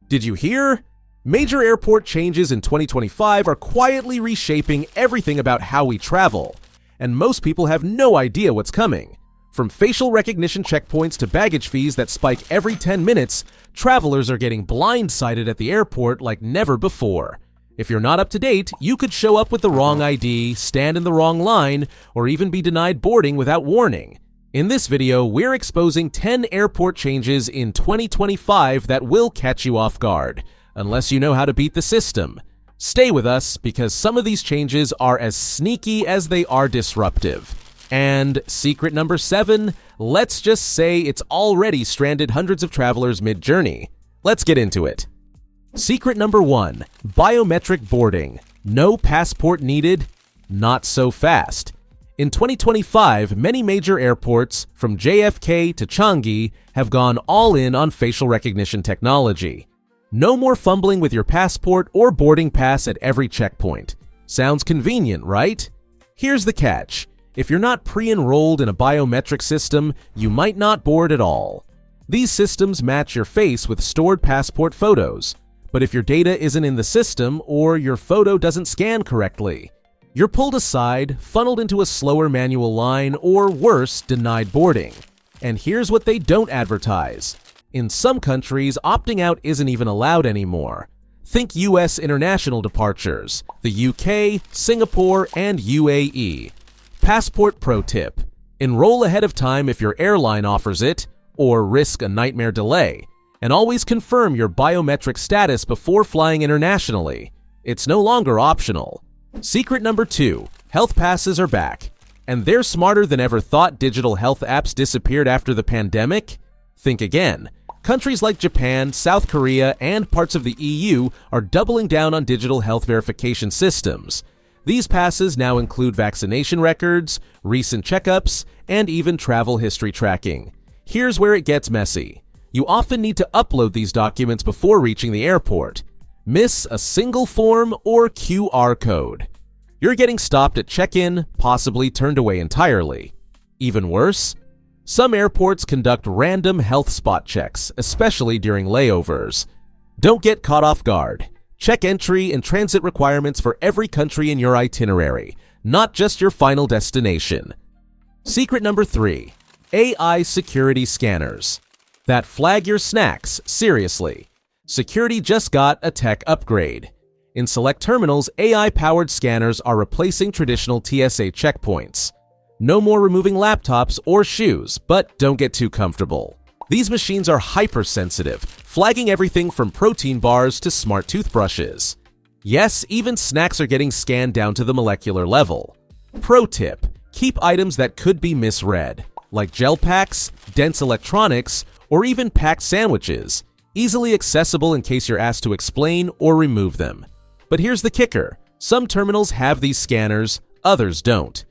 Did you hear? Major airport changes in 2025 are quietly reshaping everything about how we travel, and most people have no idea what's coming. From facial recognition checkpoints to baggage fees that spike every 10 minutes, travelers are getting blindsided at the airport like never before. If you're not up to date, you could show up with the wrong ID, stand in the wrong line, or even be denied boarding without warning. In this video, we're exposing 10 airport changes in 2025 that will catch you off guard, unless you know how to beat the system. Stay with us because some of these changes are as sneaky as they are disruptive. And secret number 7, let's just say it's already stranded hundreds of travelers mid-journey. Let's get into it. Secret number 1, biometric boarding. No passport needed? Not so fast. In 2025, many major airports, from JFK to Changi, have gone all in on facial recognition technology. No more fumbling with your passport or boarding pass at every checkpoint. Sounds convenient, right? Here's the catch. If you're not pre-enrolled in a biometric system, you might not board at all. These systems match your face with stored passport photos. But if your data isn't in the system or your photo doesn't scan correctly, you're pulled aside, funneled into a slower manual line, or worse, denied boarding. And here's what they don't advertise. In some countries, opting out isn't even allowed anymore. Think US international departures, the UK, Singapore, and UAE. Passport pro tip: enroll ahead of time if your airline offers it, or risk a nightmare delay. And always confirm your biometric status before flying internationally. It's no longer optional. Secret number 2, health passes are back. And they're smarter than ever thought digital health apps disappeared after the pandemic? Think again. Countries like Japan, South Korea, and parts of the EU are doubling down on digital health verification systems. These passes now include vaccination records, recent checkups, and even travel history tracking. Here's where it gets messy. You often need to upload these documents before reaching the airport. Miss a single form or QR code. You're getting stopped at check-in, possibly turned away entirely. Even worse, some airports conduct random health spot checks, especially during layovers. Don't get caught off guard. Check entry and transit requirements for every country in your itinerary, not just your final destination. Secret number 3, AI security scanners. That flag your snacks, seriously. Security just got a tech upgrade. In select terminals, AI-powered scanners are replacing traditional TSA checkpoints. No more removing laptops or shoes, but don't get too comfortable. These machines are hypersensitive, flagging everything from protein bars to smart toothbrushes. Yes, even snacks are getting scanned down to the molecular level. Pro tip: keep items that could be misread, like gel packs, dense electronics, or even packed sandwiches, easily accessible in case you're asked to explain or remove them. But here's the kicker. Some terminals have these scanners, others don't.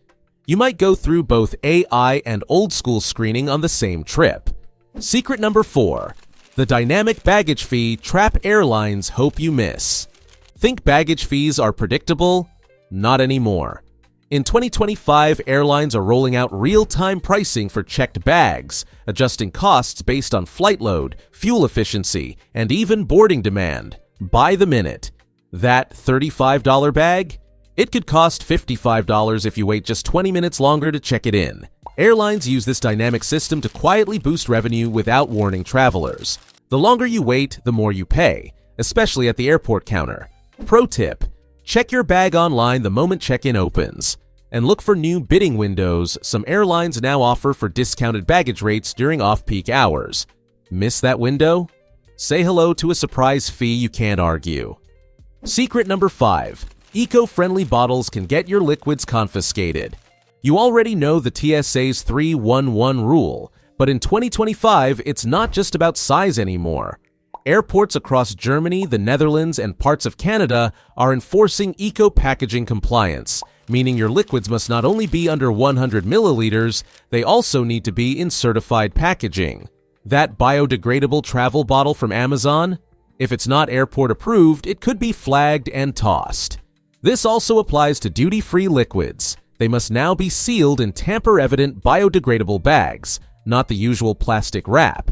You might go through both AI and old-school screening on the same trip. Secret number 4, the dynamic baggage fee trap airlines hope you miss. Think baggage fees are predictable? Not anymore. In 2025, airlines are rolling out real-time pricing for checked bags, adjusting costs based on flight load, fuel efficiency, and even boarding demand, by the minute. That $35 bag? It could cost $55 if you wait just 20 minutes longer to check it in. Airlines use this dynamic system to quietly boost revenue without warning travelers. The longer you wait, the more you pay, especially at the airport counter. Pro tip: check your bag online the moment check-in opens. And look for new bidding windows some airlines now offer for discounted baggage rates during off-peak hours. Miss that window? Say hello to a surprise fee you can't argue. Secret number 5, EcoFriendly Bottles can get your liquids confiscated. You already know the TSA's 3-1-1 rule, but in 2025, it's not just about size anymore. Airports across Germany, the Netherlands, and parts of Canada are enforcing eco-packaging compliance, meaning your liquids must not only be under 100 milliliters, they also need to be in certified packaging. That biodegradable travel bottle from Amazon? If it's not airport approved, it could be flagged and tossed. This also applies to duty-free liquids. They must now be sealed in tamper-evident biodegradable bags, not the usual plastic wrap.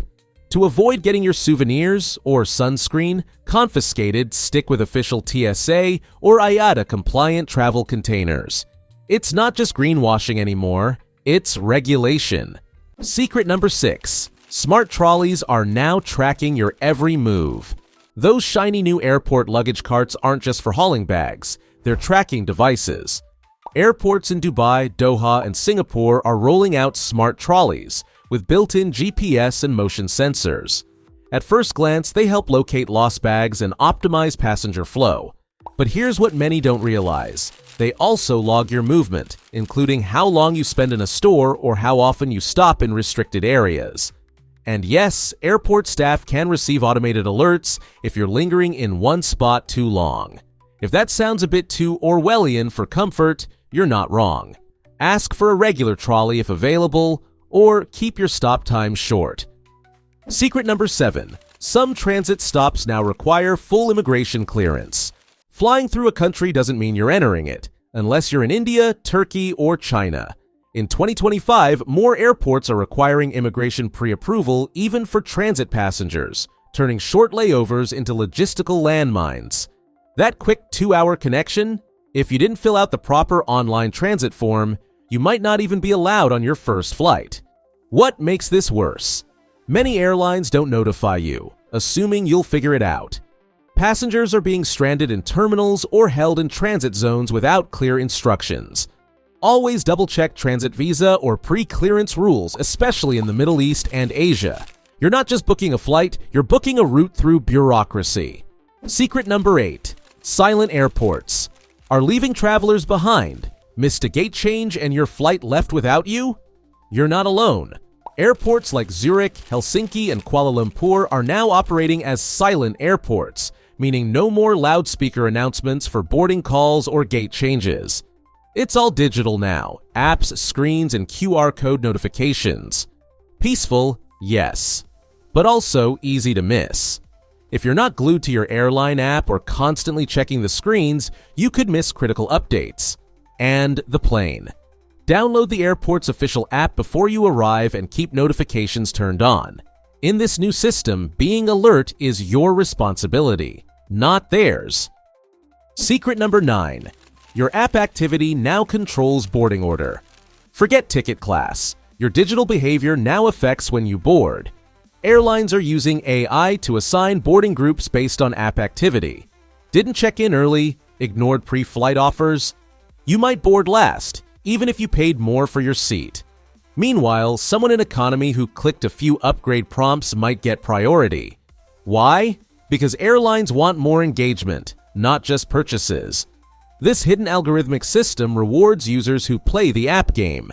To avoid getting your souvenirs or sunscreen confiscated, stick with official TSA or IATA-compliant travel containers. It's not just greenwashing anymore, it's regulation. Secret number 6. Smart trolleys are now tracking your every move. Those shiny new airport luggage carts aren't just for hauling bags, they're tracking devices. Airports in Dubai, Doha, and Singapore are rolling out smart trolleys with built-in GPS and motion sensors. At first glance, they help locate lost bags and optimize passenger flow. But here's what many don't realize. They also log your movement, including how long you spend in a store or how often you stop in restricted areas. And yes, airport staff can receive automated alerts if you're lingering in one spot too long. If that sounds a bit too Orwellian for comfort, you're not wrong. Ask for a regular trolley if available, or keep your stop time short. Secret number 7. Some transit stops now require full immigration clearance. Flying through a country doesn't mean you're entering it, unless you're in India, Turkey, or China. In 2025, more airports are requiring immigration pre-approval even for transit passengers, turning short layovers into logistical landmines. That quick 2-hour connection? If you didn't fill out the proper online transit form, you might not even be allowed on your first flight. What makes this worse? Many airlines don't notify you, assuming you'll figure it out. Passengers are being stranded in terminals or held in transit zones without clear instructions. Always double-check transit visa or pre-clearance rules, especially in the Middle East and Asia. You're not just booking a flight, you're booking a route through bureaucracy. Secret number 8. Silent airports. Are leaving travelers behind? Missed a gate change and your flight left without you? You're not alone. Airports like Zurich, Helsinki, and Kuala Lumpur are now operating as silent airports, meaning no more loudspeaker announcements for boarding calls or gate changes. It's all digital now, apps, screens, and QR code notifications. Peaceful, yes, but also easy to miss. If you're not glued to your airline app or constantly checking the screens, you could miss critical updates. And the plane. Download the airport's official app before you arrive and keep notifications turned on. In this new system, being alert is your responsibility, not theirs. Secret number 9. Your app activity now controls boarding order. Forget ticket class. Your digital behavior now affects when you board. Airlines are using AI to assign boarding groups based on app activity. Didn't check in early? Ignored pre-flight offers? You might board last, even if you paid more for your seat. Meanwhile, someone in economy who clicked a few upgrade prompts might get priority. Why? Because airlines want more engagement, not just purchases. This hidden algorithmic system rewards users who play the app game.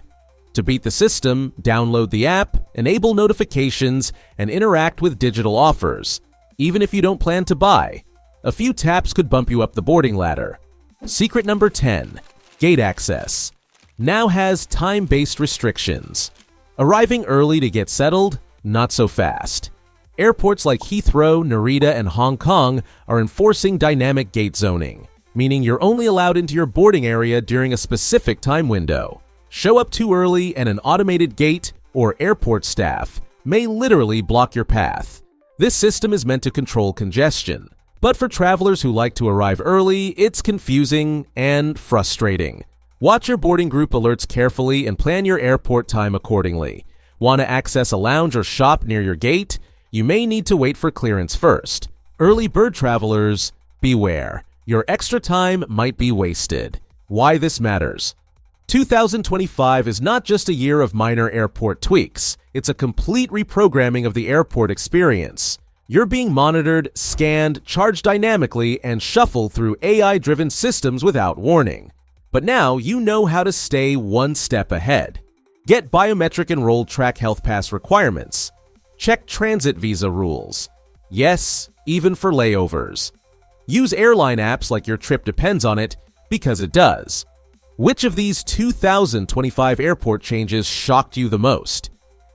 To beat the system, download the app, enable notifications, and interact with digital offers, even if you don't plan to buy. A few taps could bump you up the boarding ladder. Secret number 10. Gate access. Now has time-based restrictions. Arriving early to get settled? Not so fast. Airports like Heathrow, Narita, and Hong Kong are enforcing dynamic gate zoning, meaning you're only allowed into your boarding area during a specific time window. Show up too early and an automated gate or airport staff may literally block your path. This system is meant to control congestion, but for travelers who like to arrive early, it's confusing and frustrating. Watch your boarding group alerts carefully and plan your airport time accordingly. Want to access a lounge or shop near your gate? You may need to wait for clearance first. Early bird travelers, beware. Your extra time might be wasted. Why this matters. 2025 is not just a year of minor airport tweaks. It's a complete reprogramming of the airport experience. You're being monitored, scanned, charged dynamically, and shuffled through AI-driven systems without warning. But now you know how to stay one step ahead. Get biometric enrolled track health pass requirements. Check transit visa rules. Yes, even for layovers. Use airline apps like your trip depends on it, because it does. Which of these 2025 airport changes shocked you the most?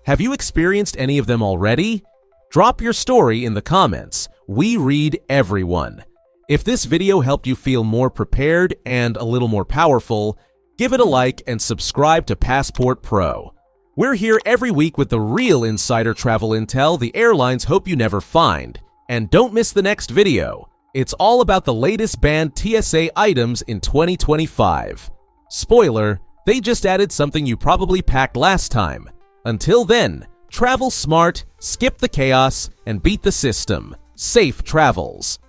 Have you experienced any of them already? Drop your story in the comments. We read everyone. If this video helped you feel more prepared and a little more powerful, give it a like and subscribe to Passport Pro. We're here every week with the real insider travel intel the airlines hope you never find. And don't miss the next video. It's all about the latest banned TSA items in 2025. Spoiler, they just added something you probably packed last time. Until then, travel smart, skip the chaos, and beat the system. Safe travels.